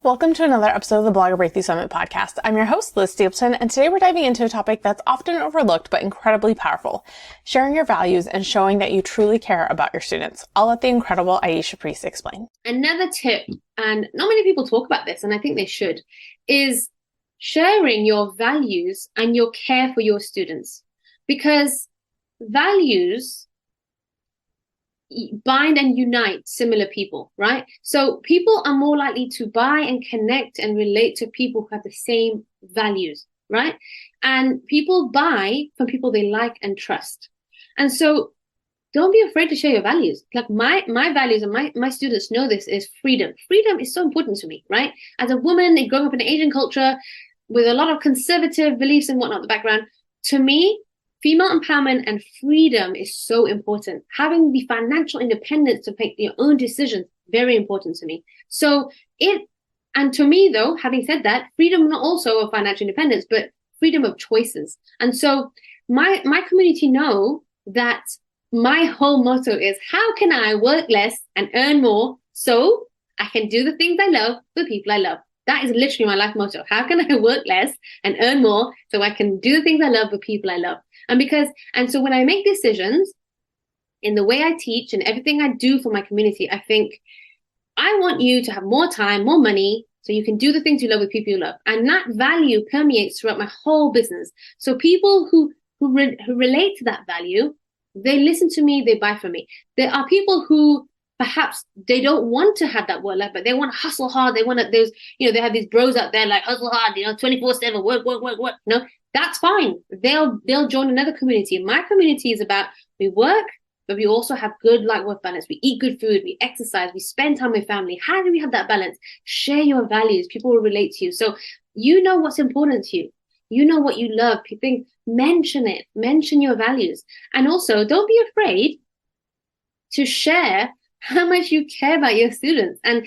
Welcome to another episode of the Blogger Breakthrough Summit podcast. I'm your host, Liz Stapleton, and today we're diving into a topic that's often overlooked but incredibly powerful, sharing your values and showing that you truly care about your students. I'll let the incredible Aisha Preece explain. Another tip, and not many people talk about this, and I think they should, is sharing your values and your care for your students. Because values bind and unite similar people, right? So people are more likely to buy and connect and relate to people who have the same values, right? And people buy from people they like and trust. And so don't be afraid to share your values. Like my values, and my students know this, is freedom. Freedom is so important to me, right? As a woman growing up in an Asian culture with a lot of conservative beliefs and whatnot in the background, to me, female empowerment and freedom is so important. Having the financial independence to make your own decisions, very important to me. And to me though, having said that, freedom not also of financial independence, but freedom of choices. And so my community know that my whole motto is, how can I work less and earn more so I can do the things I love for the people I love? That is literally my life motto. How can I work less and earn more so I can do the things I love with people I love? And so when I make decisions in the way I teach and everything I do for my community, I think I want you to have more time, more money, so you can do the things you love with people you love. And that value permeates throughout my whole business. So people who relate to that value, they listen to me, they buy from me. There are people who perhaps they don't want to have that work life, but they want to hustle hard. They want to, they have these bros out there like hustle hard, 24/7, work. No, that's fine. They'll join another community. My community is about, we work, but we also have good life-work balance. We eat good food, we exercise, we spend time with family. How do we have that balance? Share your values. People will relate to you. So you know what's important to you. You know what you love. People mention it. Mention your values. And also, don't be afraid to share how much you care about your students. And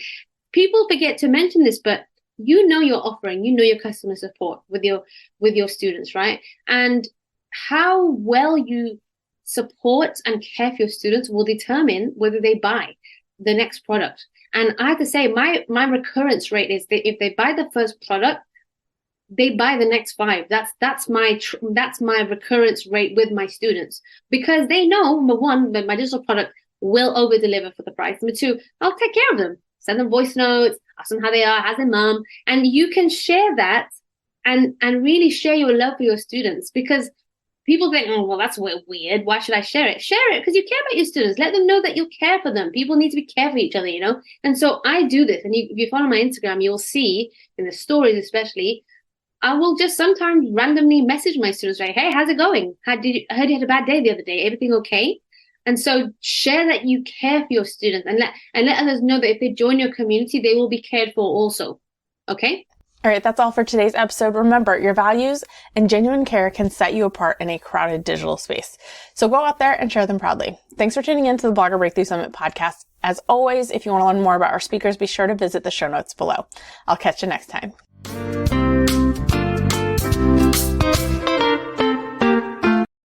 people forget to mention this, but you know your offering, you know your customer support with your students, right? And how well you support and care for your students will determine whether they buy the next product. And I have to say, my recurrence rate is that if they buy the first product, they buy the next 5. That's my recurrence rate with my students, because they know, number one, that my digital product will over deliver for the price. Number 2, I'll take care of them. Send them voice notes, ask them how they are, how's their mom. And you can share that and really share your love for your students, because people think, oh, well, that's weird. Why should I share it? Share it because you care about your students. Let them know that you care for them. People need to be care for each other, And so I do this. And if you follow my Instagram, you'll see in the stories especially, I will just sometimes randomly message my students, like, hey, how's it going? I heard you had a bad day the other day. Everything okay? And so share that you care for your students and let others know that if they join your community, they will be cared for also. Okay? All right, that's all for today's episode. Remember, your values and genuine care can set you apart in a crowded digital space. So go out there and share them proudly. Thanks for tuning in to the Blogger Breakthrough Summit podcast. As always, if you want to learn more about our speakers, be sure to visit the show notes below. I'll catch you next time.